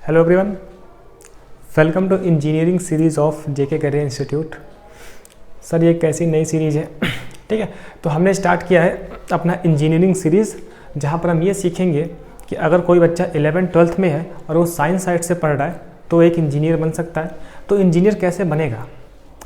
Hello everyone, welcome to engineering series of JK career institute. Sir ये कैसी नई series है? ठीक है, तो हमने स्टार्ट किया है अपना इंजीनियरिंग सीरीज़, जहाँ पर हम ये सीखेंगे कि अगर कोई बच्चा 11th-12th में है और वो साइंस साइड से पढ़ रहा है तो एक इंजीनियर बन सकता है। तो इंजीनियर कैसे बनेगा,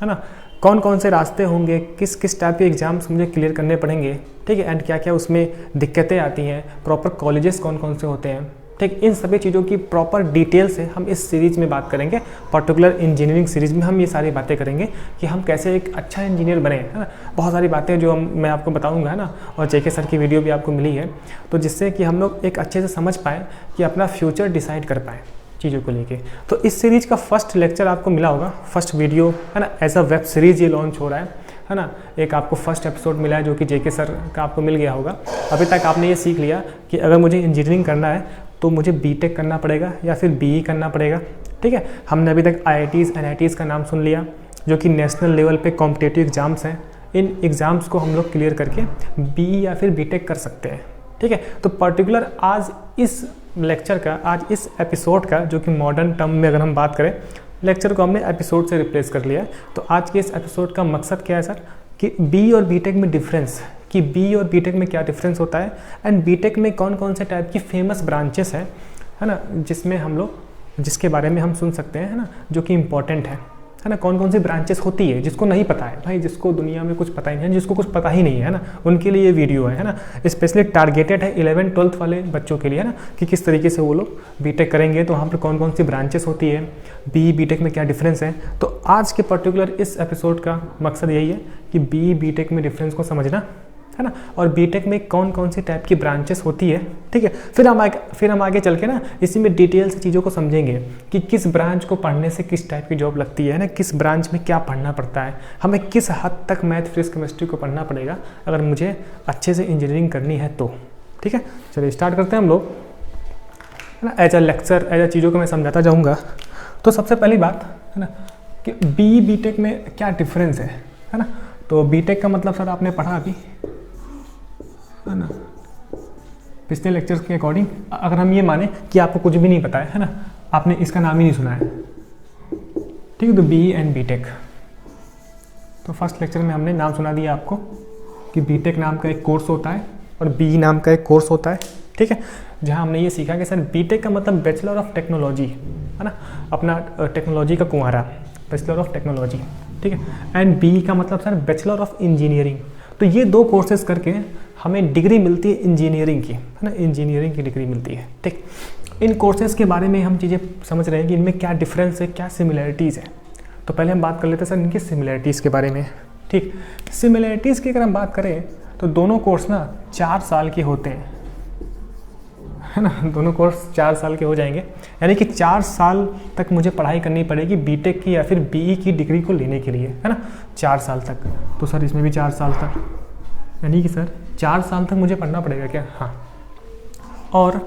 है ना, कौन कौन से रास्ते होंगे, किस किस टाइप के एग्ज़ाम्स मुझे क्लियर करने पड़ेंगे, ठीक है, एंड क्या क्या उसमें दिक्कतें आती हैं, प्रॉपर कॉलेजेस कौन कौन से होते हैं, ठीक, इन सभी चीज़ों की प्रॉपर डिटेल से हम इस सीरीज़ में बात करेंगे। पर्टिकुलर इंजीनियरिंग सीरीज़ में हम ये सारी बातें करेंगे कि हम कैसे एक अच्छा इंजीनियर बने, है ना। बहुत सारी बातें जो मैं आपको बताऊंगा, है ना, और जेके सर की वीडियो भी आपको मिली है, तो जिससे कि हम लोग एक अच्छे से समझ पाएँ कि अपना फ्यूचर डिसाइड कर पाएँ चीज़ों को लेके। तो इस सीरीज़ का फर्स्ट लेक्चर आपको मिला होगा, फर्स्ट वीडियो, है ना, एज अ वेब सीरीज़ ये लॉन्च हो रहा है ना। एक आपको फर्स्ट एपिसोड मिला है जो कि जेके सर का आपको मिल गया होगा। अभी तक आपने ये सीख लिया कि अगर मुझे इंजीनियरिंग करना है तो मुझे बीटेक करना पड़ेगा या फिर बीई करना पड़ेगा, ठीक है। हमने अभी तक आईआईटीज़ एनआईटीज़ का नाम सुन लिया, जो कि नेशनल लेवल पे कॉम्पिटिटिव एग्ज़ाम्स हैं। इन एग्ज़ाम्स को हम लोग क्लियर करके बीई या फिर बीटेक कर सकते हैं, ठीक है। तो पर्टिकुलर आज इस लेक्चर का, आज इस एपिसोड का, जो कि मॉडर्न टर्म में अगर हम बात करें, लेक्चर को हमने एपिसोड से रिप्लेस कर लिया है। तो आज के इस एपिसोड का मकसद क्या है सर, कि बी और बीटेक में डिफरेंस, कि बी और बीटेक में क्या डिफरेंस होता है, एंड बीटेक में कौन कौन से टाइप की फेमस ब्रांचेस हैं, है ना, जिसमें हम लोग, जिसके बारे में हम सुन सकते हैं, है ना, जो कि इम्पॉर्टेंट है ना। कौन कौन सी ब्रांचेस होती है जिसको नहीं पता है भाई, जिसको दुनिया में कुछ पता ही नहीं है, जिसको कुछ पता ही नहीं है ना, उनके लिए ये वीडियो है ना। स्पेशली टारगेटेड है 11th-12th वाले बच्चों के लिए, है ना, कि किस तरीके से वो लोग बीटेक करेंगे, तो वहाँ पर कौन कौन सी ब्रांचेस होती है, बी बीटेक में क्या डिफरेंस है। तो आज के पर्टिकुलर इस एपिसोड का मकसद यही है कि बी बीटेक में डिफरेंस को समझना, है ना, और बीटेक में कौन कौन सी टाइप की ब्रांचेस होती है, ठीक है। फिर हम आगे चल के ना इसी में डिटेल से चीज़ों को समझेंगे कि किस ब्रांच को पढ़ने से किस टाइप की जॉब लगती है ना, किस ब्रांच में क्या पढ़ना पड़ता है, हमें किस हद तक मैथ फिजिक्स केमिस्ट्री को पढ़ना पड़ेगा अगर मुझे अच्छे से इंजीनियरिंग करनी है तो, ठीक है। चलिए स्टार्ट करते हैं हम लोग, है ना। As a lecture, as a चीज़ों को मैं समझाता जाऊँगा। तो सबसे पहली बात, है ना, कि बी बीटेक में क्या डिफरेंस है ना। तो बीटेक का मतलब सर आपने पढ़ा अभी, है ना, पिछले लेक्चर्स के अकॉर्डिंग, अगर हम ये माने कि आपको कुछ भी नहीं पता है ना, आपने इसका नाम ही नहीं सुना है, ठीक है, तो बीई एंड बीटेक। तो फर्स्ट लेक्चर में हमने नाम सुना दिया आपको कि बीटेक नाम का एक कोर्स होता है और बीई नाम का एक कोर्स होता है, ठीक है, जहाँ हमने ये सीखा कि सर बीटेक का मतलब बैचलर ऑफ टेक्नोलॉजी, है ना, अपना टेक्नोलॉजी का कुंवारा, बैचलर ऑफ टेक्नोलॉजी, ठीक है, एंड बीई का मतलब सर बैचलर ऑफ इंजीनियरिंग। तो ये दो कोर्सेज करके हमें डिग्री मिलती है इंजीनियरिंग की, है ना, इंजीनियरिंग की डिग्री मिलती है, ठीक। इन कोर्सेज के बारे में हम चीज़ें समझ रहे हैं कि इनमें क्या डिफरेंस है, क्या सिमिलरिटीज़ है। तो पहले हम बात कर लेते हैं सर इनकी सिमिलरिटीज़ के बारे में, ठीक। सिमिलरिटीज़ की अगर हम बात करें तो दोनों कोर्स ना 4 साल के होते हैं, है ना, दोनों कोर्स 4 साल के हो जाएंगे, यानी कि 4 साल तक मुझे पढ़ाई करनी पड़ेगी बीटेक की या फिर बीई की डिग्री को लेने के लिए, है ना, 4 साल तक। तो सर इसमें भी 4 साल तक, यानी कि सर 4 साल तक मुझे पढ़ना पड़ेगा क्या? हाँ। और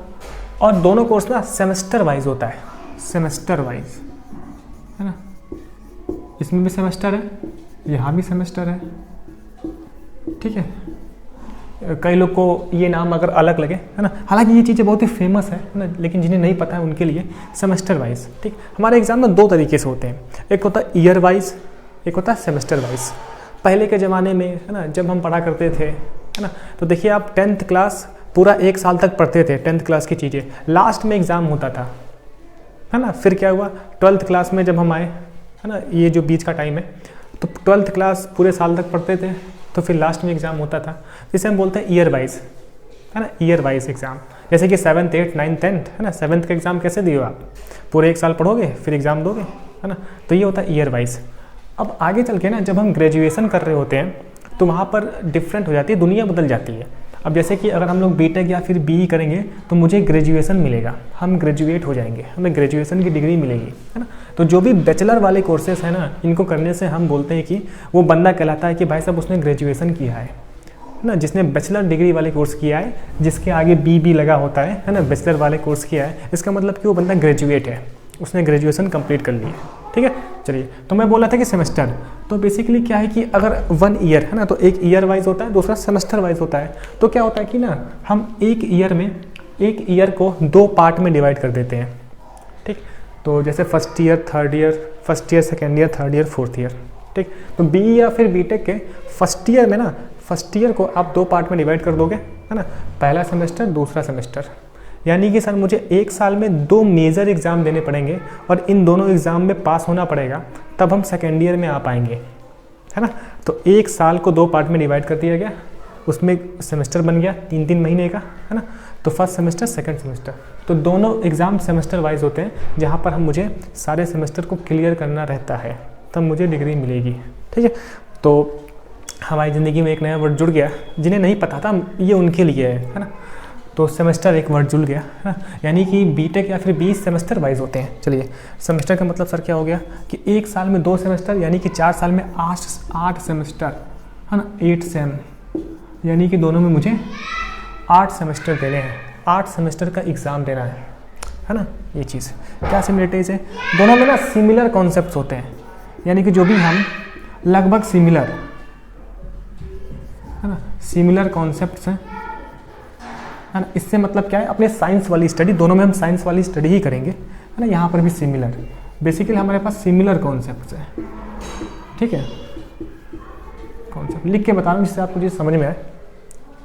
दोनों कोर्स ना सेमेस्टर वाइज होता है, सेमेस्टर वाइज, है ना, इसमें भी सेमेस्टर है, यहाँ भी सेमेस्टर है, ठीक है। कई लोग को ये नाम अगर अलग लगे, है ना, हालांकि ये चीज़ें बहुत ही फेमस है ना, लेकिन जिन्हें नहीं पता है उनके लिए सेमेस्टर वाइज, ठीक। हमारे एग्जाम में 2 तरीके से होते हैं, एक होता है ईयर वाइज, एक होता है सेमेस्टर वाइज। पहले के ज़माने में, है ना, जब हम पढ़ा करते थे, है ना, तो देखिए आप 10th क्लास पूरा 1 साल तक पढ़ते थे, 10th क्लास की चीज़ें, लास्ट में एग्ज़ाम होता था, है ना। फिर क्या हुआ, 12th क्लास में जब हम आए, है ना, ये जो बीच का टाइम है, तो 12th क्लास पूरे साल तक पढ़ते थे, तो फिर लास्ट में एग्ज़ाम होता था, जिसे हम बोलते हैं ईयर वाइज, है ना, ईयर वाइज एग्ज़ाम। जैसे कि 7th 8th 9th 10th, है ना, 7th का एग्ज़ाम कैसे दिए आप, पूरे 1 साल पढ़ोगे फिर एग्ज़ाम दोगे, है ना, तो ये होता है ईयर वाइज। अब आगे चल के ना जब हम ग्रेजुएशन कर रहे होते हैं तो वहाँ पर डिफरेंट हो जाती है, दुनिया बदल जाती है। अब जैसे कि अगर हम लोग बीटेक या फिर बीई करेंगे तो मुझे ग्रेजुएशन मिलेगा, हम ग्रेजुएट हो जाएंगे, हमें ग्रेजुएशन की डिग्री मिलेगी, है ना। तो जो भी बैचलर वाले कोर्सेज हैं ना, इनको करने से हम बोलते हैं कि वो बंदा कहलाता है कि भाई साहब उसने ग्रेजुएशन किया है ना, जिसने बैचलर डिग्री वाले कोर्स किया है, जिसके आगे बी लगा होता है ना, बैचलर वाले कोर्स किया है, इसका मतलब कि वो बंदा ग्रेजुएट है, उसने ग्रेजुएशन कंप्लीट कर ली है, ठीक है। चलिए, तो मैं बोला था कि सेमेस्टर, तो बेसिकली क्या है कि अगर 1 ईयर है ना, तो एक ईयर वाइज होता है, दूसरा सेमेस्टर वाइज होता है। तो क्या होता है कि ना हम एक ईयर को 2 पार्ट में डिवाइड कर देते हैं, ठीक। तो जैसे first year second year, third year, fourth year, ठीक। तो बी या फिर बीटेक के फर्स्ट ईयर में ना, फर्स्ट ईयर को आप 2 पार्ट में डिवाइड कर दोगे, है ना, पहला सेमेस्टर, दूसरा सेमेस्टर। यानी कि सर मुझे 1 साल में 2 मेजर एग्ज़ाम देने पड़ेंगे और इन दोनों एग्ज़ाम में पास होना पड़ेगा, तब हम सेकेंड ईयर में आ पाएंगे, है ना। तो 1 साल को 2 पार्ट में डिवाइड कर दिया गया, उसमें सेमेस्टर बन गया 3-3 महीने का, है ना। तो फर्स्ट सेमेस्टर, सेकंड सेमेस्टर, तो दोनों एग्ज़ाम सेमेस्टर वाइज होते हैं, जहाँ पर हम मुझे सारे सेमेस्टर को क्लियर करना रहता है, तब मुझे डिग्री मिलेगी, ठीक है। तो हमारी ज़िंदगी में एक नया वर्ड जुड़ गया, जिन्हें नहीं पता था ये उनके लिए है ना। तो सेमेस्टर एक वर्ड जुड़ गया, है ना, यानी कि बीटेक या फिर 20 सेमेस्टर वाइज होते हैं। चलिए, सेमेस्टर का मतलब सर क्या हो गया कि 1 साल में 2 सेमेस्टर, यानी कि 4 साल में 8 सेमेस्टर, है ना, 8 सेम, यानी कि दोनों में मुझे 8 सेमेस्टर देने हैं, 8 सेमेस्टर का एग्ज़ाम देना है ना। ये चीज़ क्या सिमिलरिटीज़ है, दोनों में ना सिमिलर कॉन्सेप्ट्स होते हैं, यानी कि जो भी हम लगभग सिमिलर, है ना, सिमिलर कॉन्सेप्ट्स हैं, है ना। इससे मतलब क्या है, अपने साइंस वाली स्टडी, दोनों में हम साइंस वाली स्टडी ही करेंगे, है ना। यहाँ पर भी सिमिलर, बेसिकली हमारे पास सिमिलर कॉन्सेप्ट्स हैं, ठीक है। कॉन्सेप्ट लिख के बता रहा हूँ जिससे आपको चीज़ समझ में आए,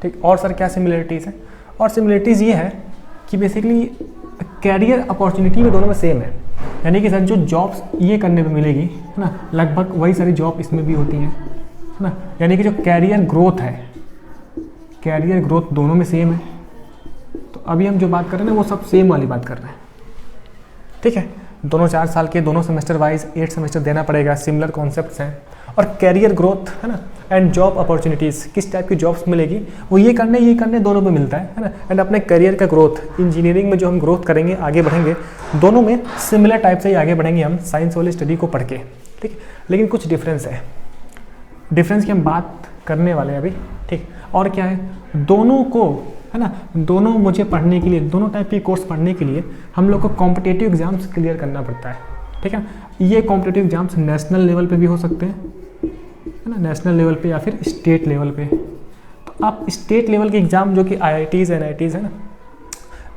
ठीक। और सर क्या सिमिलरिटीज़ है, और सिमिलरिटीज़ ये है कि बेसिकली कैरियर अपॉर्चुनिटी में दोनों में सेम है, यानी कि सर जो जॉब्स ये करने पे मिलेगी, है ना, लगभग वही सारी जॉब इसमें भी होती हैं, है ना। यानी कि जो कैरियर ग्रोथ है, कैरियर ग्रोथ दोनों में सेम है। तो अभी हम जो बात कर रहे हैं ना, वो सब सेम वाली बात कर रहे हैं, ठीक है। दोनों 4 साल के, दोनों सेमेस्टर वाइज 8 सेमेस्टर देना पड़ेगा, सिमिलर कॉन्सेप्ट्स हैं। और कैरियर ग्रोथ, है ना, एंड जॉब अपॉर्चुनिटीज़, किस टाइप की जॉब्स मिलेगी, वो ये करने दोनों में मिलता है ना। एंड अपने करियर का ग्रोथ, इंजीनियरिंग में जो हम ग्रोथ करेंगे, आगे बढ़ेंगे, दोनों में सिमिलर टाइप से ही आगे बढ़ेंगे हम, साइंस वाली स्टडी को पढ़ के, ठीक। लेकिन कुछ डिफरेंस है, डिफरेंस की हम बात करने वाले हैं अभी, ठीक। और क्या है, दोनों को, है ना, दोनों मुझे पढ़ने के लिए, दोनों टाइप के कोर्स पढ़ने के लिए हम लोग को कॉम्पिटिटिव एग्जाम्स क्लियर करना पड़ता है, ठीक है। ये कॉम्पिटिटिव एग्जाम्स नेशनल लेवल पे भी हो सकते हैं, है ना, नेशनल लेवल पे या फिर स्टेट लेवल पे। तो आप स्टेट लेवल के एग्ज़ाम जो कि IITs NITs है ना,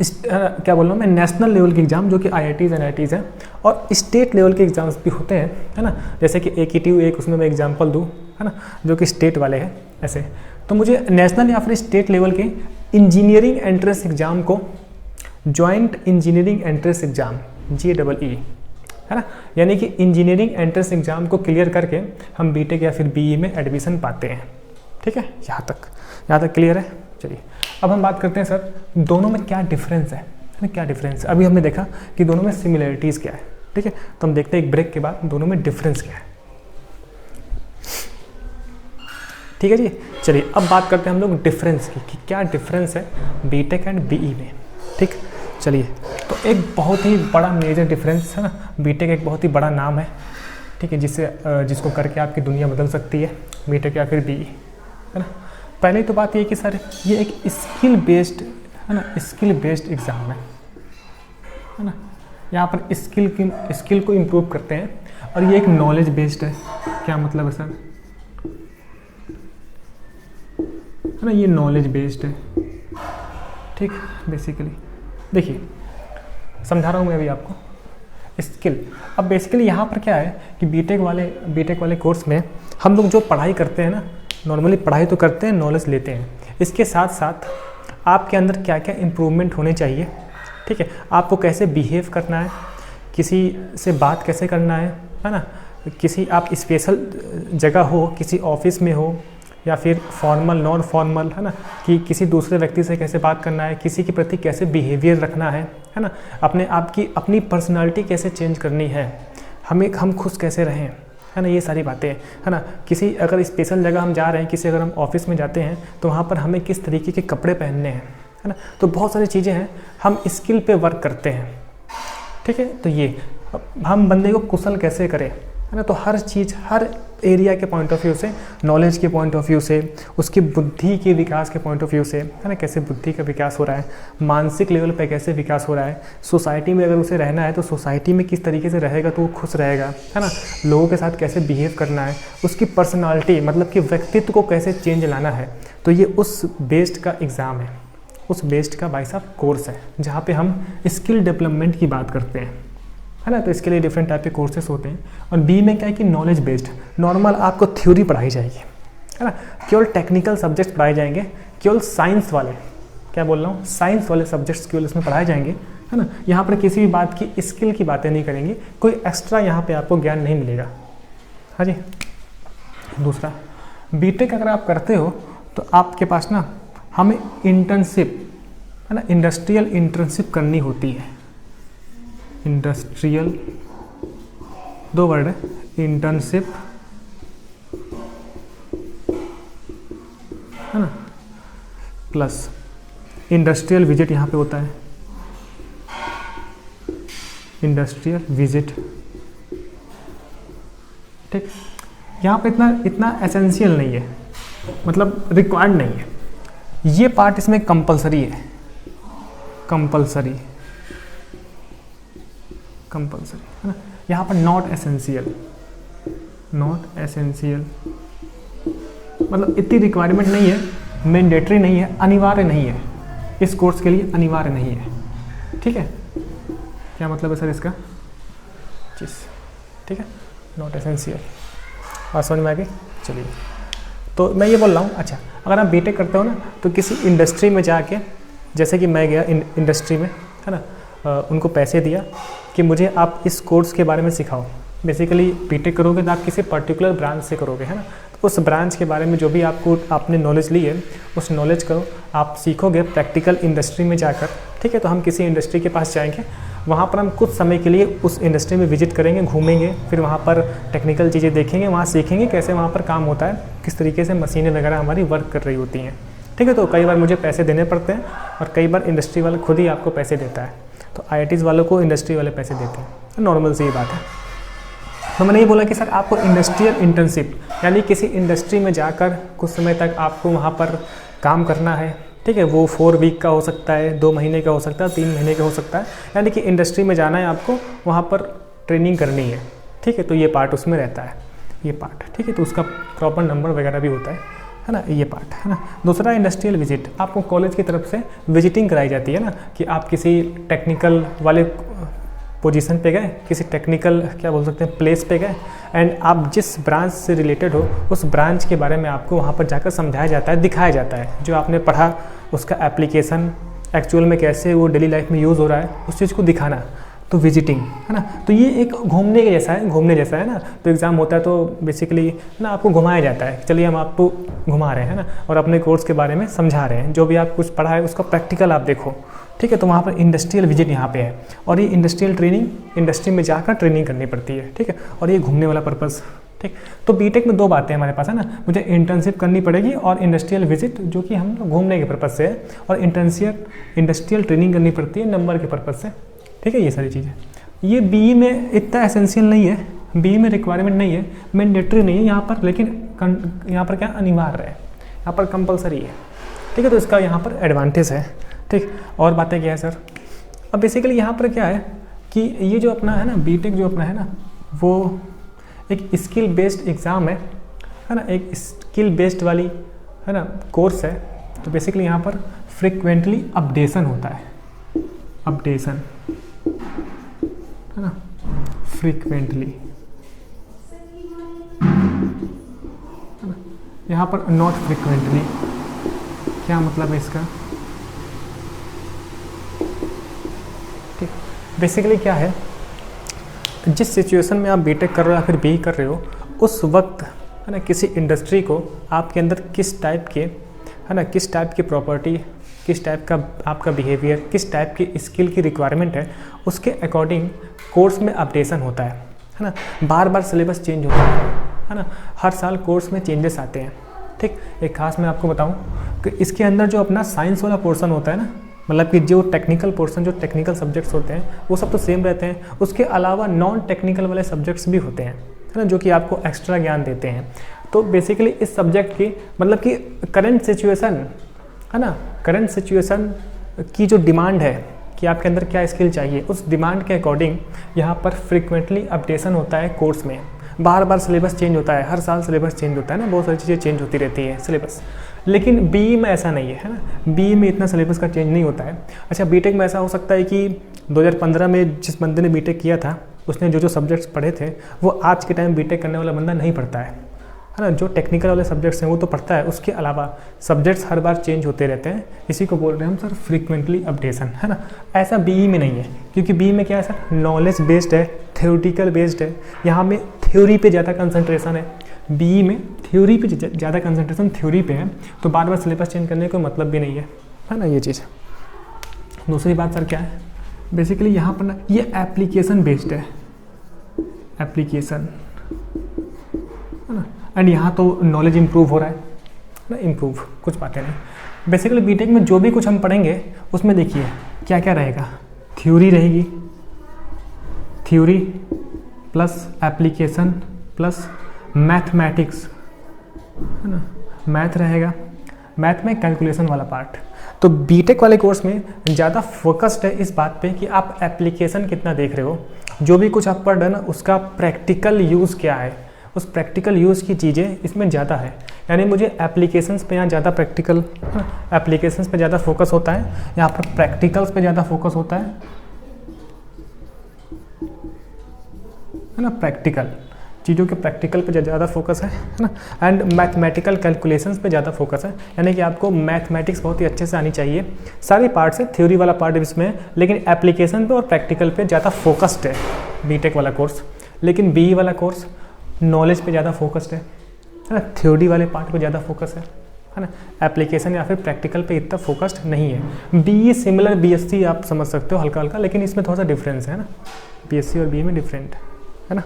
क्या बोल रहा हूँ मैं, नेशनल लेवल के एग्ज़ाम जो कि IITs NITs हैं, और स्टेट लेवल के एग्ज़ाम्स भी होते हैं, है ना। जैसे कि AKTU एक, उसमें मैं एग्जांपल दूँ, है ना, जो कि स्टेट वाले हैं ऐसे। तो मुझे नेशनल या फिर स्टेट लेवल के इंजीनियरिंग एंट्रेंस एग्ज़ाम को joint engineering entrance exam JEE, है ना, यानी कि इंजीनियरिंग एंट्रेंस एग्ज़ाम को क्लियर करके हम बीटेक या फिर BE में एडमिशन पाते हैं, ठीक है। यहाँ तक क्लियर है। चलिए, अब हम बात करते हैं सर दोनों में क्या डिफरेंस है ना, क्या डिफरेंस है। अभी हमने देखा कि दोनों में सिमिलरिटीज़ क्या है, ठीक है। तो हम देखते हैं एक ब्रेक के बाद दोनों में डिफरेंस क्या है, ठीक है जी। चलिए, अब बात करते हैं हम लोग डिफरेंस की, कि क्या डिफरेंस है बीटेक एंड BE में, ठीक। चलिए, तो एक बहुत ही बड़ा मेजर डिफरेंस है ना, बीटेक एक बहुत ही बड़ा नाम है, ठीक है, जिसको करके आपकी दुनिया बदल सकती है, बीटेक या फिर BE, है ना। पहले तो बात ये कि सर ये एक स्किल बेस्ड, है ना, स्किल बेस्ड एग्ज़ाम है ना। यहाँ पर स्किल को इम्प्रूव करते हैं, और ये एक नॉलेज बेस्ड है। क्या मतलब है सर, है ना, ये नॉलेज बेस्ड है, ठीक। बेसिकली देखिए, समझा रहा हूँ मैं अभी आपको स्किल। अब बेसिकली यहाँ पर क्या है कि बीटेक वाले कोर्स में हम लोग जो पढ़ाई करते हैं ना, नॉर्मली पढ़ाई तो करते हैं, नॉलेज लेते हैं, इसके साथ साथ आपके अंदर क्या क्या इम्प्रूवमेंट होने चाहिए, ठीक है। आपको कैसे बिहेव करना है, किसी से बात कैसे करना है ना, किसी आप स्पेशल जगह हो, किसी ऑफिस में हो या फिर फॉर्मल नॉन फॉर्मल, है ना, कि किसी दूसरे व्यक्ति से कैसे बात करना है, किसी के प्रति कैसे बिहेवियर रखना है ना, अपनी पर्सनालिटी कैसे चेंज करनी है, हम खुश कैसे रहें, है ना, ये सारी बातें, है ना। किसी अगर स्पेशल जगह हम जा रहे हैं, किसी अगर हम ऑफिस में जाते हैं, तो वहाँ पर हमें किस तरीके के कपड़े पहनने हैं, है ना। तो बहुत सारी चीज़ें हैं, हम स्किल पे वर्क करते हैं, ठीक है। तो ये हम बंदे को कुशल कैसे करें, है ना। तो हर चीज़, हर एरिया के पॉइंट ऑफ व्यू से, नॉलेज के पॉइंट ऑफ व्यू से, उसकी बुद्धि के विकास के पॉइंट ऑफ व्यू से, है ना, कैसे बुद्धि का विकास हो रहा है, मानसिक लेवल पे कैसे विकास हो रहा है, सोसाइटी में अगर उसे रहना है तो सोसाइटी में किस तरीके से रहेगा तो वो खुश रहेगा, है ना, लोगों के साथ कैसे बिहेव करना है, उसकी पर्सनालिटी मतलब कि व्यक्तित्व को कैसे चेंज लाना है। तो ये उस बेस्ड का एग्ज़ाम है, उस बेस्ड का भाई साहब कोर्स है, जहाँ पे हम स्किल डेवलपमेंट की बात करते हैं, है ना। तो इसके लिए डिफरेंट टाइप के कोर्सेस होते हैं। और बी में क्या है कि नॉलेज बेस्ड, नॉर्मल आपको थ्योरी पढ़ाई जाएगी, है ना। केवल टेक्निकल सब्जेक्ट पढ़ाए जाएंगे, केवल साइंस वाले, क्या बोल रहा हूँ, साइंस वाले सब्जेक्ट्स केवल इसमें पढ़ाए जाएंगे, है ना। यहाँ पर किसी भी बात की स्किल की बातें नहीं करेंगे, कोई एक्स्ट्रा यहाँ पे आपको ज्ञान नहीं मिलेगा। हाँ जी। दूसरा, बीटेक अगर आप करते हो तो आपके पास ना हमें इंटर्नशिप, है ना, इंडस्ट्रियल इंटर्नशिप करनी होती है। इंडस्ट्रियल, 2 वर्ड है, इंटर्नशिप, है ना, प्लस इंडस्ट्रियल विजिट यहाँ पे होता है, इंडस्ट्रियल विजिट। ठीक, यहाँ पे इतना एसेंशियल नहीं है, मतलब रिक्वायर्ड नहीं है। ये पार्ट इसमें कंपलसरी है, कंपलसरी, है ना। यहाँ पर नॉट एसेंशियल, नॉट एसेंशियल, मतलब इतनी रिक्वायरमेंट नहीं है, मैंडेटरी नहीं है, अनिवार्य नहीं है, इस कोर्स के लिए अनिवार्य नहीं है। ठीक है, क्या मतलब है सर इसका चीज़, ठीक है, नॉट एसेंशियल। और समझ में आ गई। चलिए, तो मैं ये बोल रहा हूँ, अच्छा अगर आप बीटेक करते हो ना तो किसी इंडस्ट्री में जाके, जैसे कि मैं गया इंडस्ट्री में, है ना, उनको पैसे दिया कि मुझे आप इस कोर्स के बारे में सिखाओ। बेसिकली बीटेक करोगे तो आप किसी पर्टिकुलर ब्रांच से करोगे, है ना। तो उस ब्रांच के बारे में जो भी आपने नॉलेज ली है, उस नॉलेज को आप सीखोगे प्रैक्टिकल इंडस्ट्री में जाकर। ठीक है, तो हम किसी इंडस्ट्री के पास जाएंगे, वहाँ पर हम कुछ समय के लिए उस इंडस्ट्री में विजिट करेंगे, घूमेंगे, फिर वहाँ पर टेक्निकल चीज़ें देखेंगे, वहाँ सीखेंगे कैसे वहाँ पर काम होता है, किस तरीके से मशीनें वगैरह हमारी वर्क कर रही होती हैं। ठीक है, तो कई बार मुझे पैसे देने पड़ते हैं और कई बार इंडस्ट्री वाला खुद ही आपको पैसे देता है। तो IITs वालों को इंडस्ट्री वाले पैसे देते हैं, नॉर्मल सी बात है। तो मैंने ये बोला कि सर आपको इंडस्ट्रियल इंटर्नशिप, यानी किसी इंडस्ट्री में जाकर कुछ समय तक आपको वहाँ पर काम करना है। ठीक है, वो 4 वीक का हो सकता है, 2 महीने का हो सकता है, 3 महीने का हो सकता है, यानी कि इंडस्ट्री में जाना है आपको, वहाँ पर ट्रेनिंग करनी है। ठीक है, तो ये पार्ट उसमें रहता है, ये पार्ट। ठीक है, तो उसका प्रॉपर नंबर वगैरह भी होता है ना, ये पार्ट, है ना। दूसरा, इंडस्ट्रियल विजिट, आपको कॉलेज की तरफ से विजिटिंग कराई जाती है ना, कि आप किसी टेक्निकल वाले पोजीशन पे गए, किसी टेक्निकल क्या बोल सकते हैं प्लेस पे गए, एंड आप जिस ब्रांच से रिलेटेड हो उस ब्रांच के बारे में आपको वहाँ पर जाकर समझाया जाता है, दिखाया जाता है, जो आपने पढ़ा उसका एप्लीकेशन एक्चुअल में कैसे वो डेली लाइफ में यूज़ हो रहा है, उस चीज़ को दिखाना। तो विजिटिंग, है ना, तो ये एक घूमने के जैसा है, घूमने जैसा है ना। तो एग्ज़ाम होता है तो बेसिकली ना आपको घुमाया जाता है, चलिए हम आपको घुमा रहे हैं ना, और अपने कोर्स के बारे में समझा रहे हैं, जो भी आप कुछ पढ़ा है उसका प्रैक्टिकल आप देखो। ठीक है, तो वहाँ पर इंडस्ट्रियल विजिट यहाँ पे है, और ये इंडस्ट्रियल ट्रेनिंग, इंडस्ट्री में जाकर ट्रेनिंग करनी पड़ती है। ठीक है, और ये घूमने वाला पर्पज़। ठीक, तो बीटेक में 2 बातें हमारे पास, है ना, मुझे इंटर्नशिप करनी पड़ेगी और इंडस्ट्रियल विजिट, जो कि हम घूमने के पर्पज़ से है, और इंडस्ट्रियल ट्रेनिंग करनी पड़ती है नंबर के पर्पज़ से। ठीक है, ये सारी चीज़ें। ये BE में इतना एसेंशियल नहीं है, BE में रिक्वायरमेंट नहीं है, मैंडेटरी नहीं है यहाँ पर, लेकिन यहाँ पर क्या अनिवार्य है, यहाँ पर कंपलसरी है। ठीक है, तो इसका यहाँ पर एडवांटेज है। ठीक, और बातें क्या है सर, अब बेसिकली यहाँ पर क्या है कि ये जो अपना है ना बीटेक जो अपना है ना, वो एक स्किल बेस्ड एग्ज़ाम है ना, एक स्किल बेस्ड वाली, है ना, कोर्स है। तो बेसिकली यहाँ पर फ्रिक्वेंटली अपडेशन होता है, अपडेशन, है ना, फ्रीक्वेंटली, यहाँ पर नॉट फ्रीक्वेंटली। क्या मतलब है इसका? ठीक, बेसिकली क्या है, जिस सिचुएशन में आप बीटेक कर रहे हो या फिर BE कर रहे हो, उस वक्त, है ना, किसी इंडस्ट्री को आपके अंदर किस टाइप के, है ना, किस टाइप की प्रॉपर्टी, किस टाइप का आपका बिहेवियर, किस टाइप की स्किल की रिक्वायरमेंट है, उसके अकॉर्डिंग कोर्स में अपडेशन होता है ना। बार बार सिलेबस चेंज होता है ना, हर साल कोर्स में चेंजेस आते हैं। ठीक, एक खास मैं आपको बताऊं कि इसके अंदर जो अपना साइंस वाला पोर्शन होता है ना, मतलब कि जो टेक्निकल पोर्शन, जो टेक्निकल सब्जेक्ट्स होते हैं वो सब तो सेम रहते हैं, उसके अलावा नॉन टेक्निकल वाले सब्जेक्ट्स भी होते हैं, है ना, जो कि आपको एक्स्ट्रा ज्ञान देते हैं। तो बेसिकली इस सब्जेक्ट की मतलब कि करंट सिचुएशन, है ना, करंट सिचुएशन की जो डिमांड है कि आपके अंदर क्या स्किल चाहिए, उस डिमांड के अकॉर्डिंग यहाँ पर फ्रीक्वेंटली अपडेशन होता है कोर्स में। बार बार सिलेबस चेंज होता है, हर साल सिलेबस चेंज होता है ना, बहुत सारी चीज़ें चेंज होती रहती है सिलेबस। लेकिन BE में ऐसा नहीं है ना, BE में इतना सिलेबस का चेंज नहीं होता है। अच्छा, बीटेक में ऐसा हो सकता है कि 2015 में जिस बंदे ने बीटेक किया था उसने जो जो सब्जेक्ट्स पढ़े थे वो आज के टाइम बीटेक करने वाला बंदा नहीं पढ़ता है ना। जो टेक्निकल वाले सब्जेक्ट्स हैं वो तो पढ़ता है, उसके अलावा सब्जेक्ट्स हर बार चेंज होते रहते हैं, इसी को बोल रहे हैं हम सर फ्रीक्वेंटली अपडेशन, है ना। ऐसा बीई में नहीं है, क्योंकि बीई में क्या है सर, नॉलेज बेस्ड है, थ्योरेटिकल बेस्ड है, यहाँ में थ्योरी पे ज़्यादा कंसंट्रेशन है। बीई में थ्योरी पे ज़्यादा कंसंट्रेशन थ्योरी पे है, तो बार बार सिलेबस चेंज करने का मतलब भी नहीं है ना ये चीज़। दूसरी बात सर क्या है, बेसिकली यहाँ पर ना ये एप्लीकेशन बेस्ड है, एप्लीकेशन, है ना। एंड यहाँ तो नॉलेज इंप्रूव हो रहा है ना, इंप्रूव कुछ बातें नहीं। बेसिकली बीटेक में जो भी कुछ हम पढ़ेंगे उसमें देखिए क्या क्या रहेगा, थ्योरी रहेगी, theory plus application plus mathematics, है ना, मैथ रहेगा, मैथ में कैलकुलेशन वाला पार्ट। तो बीटेक वाले कोर्स में ज़्यादा फोकस्ड है इस बात पे कि आप एप्लीकेशन कितना देख रहे हो, जो भी कुछ आप पढ़ रहे हो ना उसका प्रैक्टिकल यूज़ क्या है, उस प्रैक्टिकल यूज़ की चीज़ें इसमें ज़्यादा है। यानी मुझे एप्लीकेशंस पे यहाँ ज़्यादा प्रैक्टिकल, एप्लीकेशंस पे ज़्यादा फोकस होता है, यहाँ पर प्रैक्टिकल्स पे ज़्यादा फोकस होता है ना, प्रैक्टिकल चीज़ों के प्रैक्टिकल पे ज़्यादा फोकस है ना। एंड मैथमेटिकल कैलकुलेशंस पे ज़्यादा फोकस है, यानी कि आपको मैथमेटिक्स बहुत ही अच्छे से आनी चाहिए। सारे पार्ट्स है, थ्योरी वाला पार्ट इसमें है, लेकिन एप्लीकेशन पे और प्रैक्टिकल पे ज़्यादा फोकस्ड है बीटेक वाला कोर्स। लेकिन बीई वाला कोर्स नॉलेज पे ज़्यादा फोकस्ड है ना, थ्योरी वाले पार्ट पे ज़्यादा फोकस है ना, एप्लीकेशन या फिर प्रैक्टिकल पे इतना फोकस्ड नहीं है। बीई सिमिलर बीएससी आप समझ सकते हो हल्का हल्का, लेकिन इसमें थोड़ा सा डिफरेंस है ना, बीएससी और बीई में डिफरेंट है ना।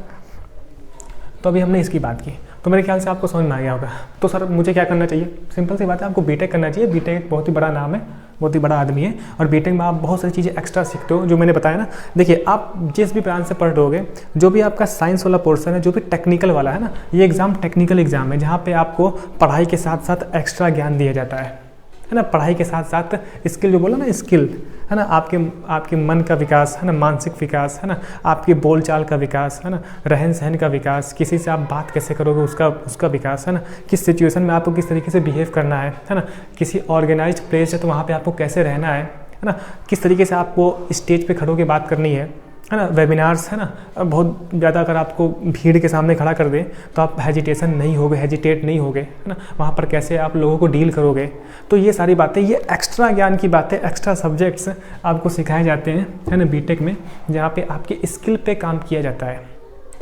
तो अभी हमने इसकी बात की, तो मेरे ख्याल से आपको समझ में आ गया होगा। तो सर मुझे क्या करना चाहिए, सिंपल सी बात है, आपको बीटेक करना चाहिए। बीटेक एक बहुत ही बड़ा नाम है, बहुत ही बड़ा आदमी है, और बीटेक में आप बहुत सारी चीज़ें एक्स्ट्रा सीखते हो जो मैंने बताया ना। देखिए आप जिस भी ब्रांच से पढ़ रहोगे, जो भी आपका साइंस वाला पोर्सन है, जो भी टेक्निकल वाला है ना, ये एग्ज़ाम टेक्निकल एग्जाम है जहाँ पे आपको पढ़ाई के साथ साथ एक्स्ट्रा ज्ञान दिया जाता है ना। पढ़ाई के साथ साथ स्किल, जो बोला ना स्किल, है ना, आपके मन का विकास, है ना, मानसिक विकास, है ना, आपके बोलचाल का विकास, है ना, रहन सहन का विकास, किसी से आप बात कैसे करोगे उसका विकास, है ना, किस सिचुएशन में आपको किस तरीके से बिहेव करना है ना, किसी ऑर्गेनाइज्ड प्लेस है तो वहाँ पे आपको कैसे रहना है ना, किस तरीके से आपको स्टेज पे खड़े होकर बात करनी है ना। वेबिनार्स है ना, बहुत ज़्यादा अगर आपको भीड़ के सामने खड़ा कर दे तो आप हेजिटेट नहीं होगे, है ना, वहाँ पर कैसे आप लोगों को डील करोगे। तो ये सारी बातें, ये एक्स्ट्रा ज्ञान की बातें, एक्स्ट्रा सब्जेक्ट्स आपको सिखाए जाते हैं, है ना, बीटेक में, जहाँ पे आपके स्किल पे काम किया जाता है।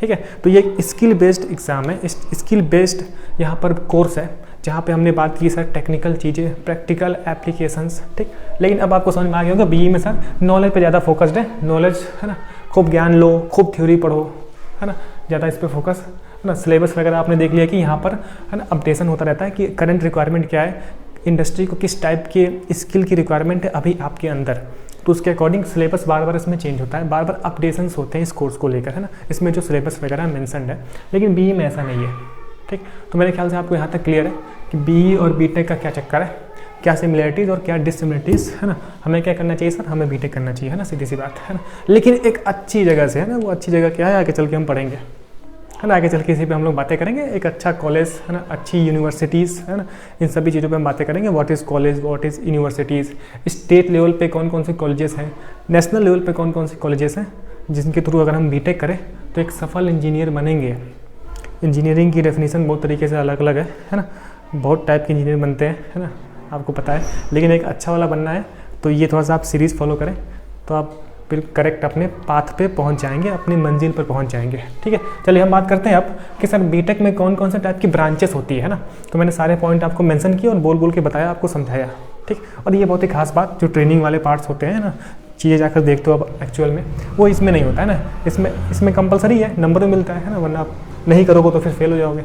ठीक है, तो ये स्किल बेस्ड एग्ज़ाम है, स्किल बेस्ड यहाँ पर कोर्स है, जहाँ पे हमने बात की सर टेक्निकल चीज़ें, प्रैक्टिकल एप्लीकेशंस। ठीक, लेकिन अब आपको समझ में आ गया होगा बीई में सर नॉलेज पे ज़्यादा फोकस्ड है, नॉलेज, है ना, खूब ज्ञान लो, खूब थ्योरी पढ़ो, है ना, ज़्यादा इस पर फोकस, है ना। सिलेबस वगैरह आपने देख लिया कि यहाँ पर, है ना, अपडेशन होता रहता है कि करंट रिक्वायरमेंट क्या है, इंडस्ट्री को किस टाइप के स्किल की रिक्वायरमेंट है अभी आपके अंदर, तो उसके अकॉर्डिंग सिलेबस बार बार इसमें चेंज होता है, बार बार अपडेशंस होते हैं इस कोर्स को लेकर, है ना, इसमें जो सिलेबस वगैरह मेंशन्ड है। लेकिन बीई में ऐसा नहीं है। ठीक, तो मेरे ख्याल से आपको यहाँ तक क्लियर है कि बीई और बीटेक का क्या चक्कर है, क्या सिमिलरिटीज़ और क्या डिससिमिलरिटीज़, है ना। हमें क्या करना चाहिए सर, हमें बीटेक करना चाहिए, है ना, सीधी सी बात है ना। लेकिन एक अच्छी जगह से, है ना, वो अच्छी जगह क्या है आगे चल के हम पढ़ेंगे, है ना, आगे चल के इसी पे हम लोग बातें करेंगे। एक अच्छा कॉलेज, है ना, अच्छी यूनिवर्सिटीज़, है ना, इन सभी चीज़ों पे हम बातें करेंगे। What is college, what is universities, state level पे कौन कौन से कॉलेजेस हैं, नेशनल लेवल पे कौन कौन से कॉलेजेस हैं, जिनके थ्रू अगर हम बीटेक करें तो एक सफल इंजीनियर बनेंगे। इंजीनियरिंग की डेफिनेशन बहुत तरीके से अलग अलग है ना, बहुत टाइप के इंजीनियर बनते हैं, है ना, आपको पता है। लेकिन एक अच्छा वाला बनना है तो ये थोड़ा सा आप सीरीज़ फॉलो करें तो आप फिर करेक्ट अपने पाथ पे पहुंच जाएंगे, अपनी मंजिल पर पहुंच जाएंगे। ठीक है, चलिए हम बात करते हैं अब कि सर बीटेक में कौन कौन से टाइप की ब्रांचेस होती है ना। तो मैंने सारे पॉइंट आपको मेंशन किए और बोल बोल के बताया, आपको समझाया। ठीक, और ये बहुत ही खास बात, जो ट्रेनिंग वाले पार्ट्स होते हैं ना, चीज़ें जाकर देखते हो अब एक्चुअल में, वो इसमें नहीं होता है ना। इसमें कंपलसरी है, नंबर भी मिलता है ना, वरना आप नहीं करोगे तो फिर फेल हो जाओगे,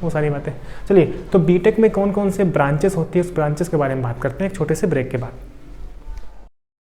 वो सारी बातें। चलिए, तो बीटेक में कौन कौन से ब्रांचेस होती है, उस ब्रांचेस के बारे में बात करते हैं एक छोटे से ब्रेक के बाद।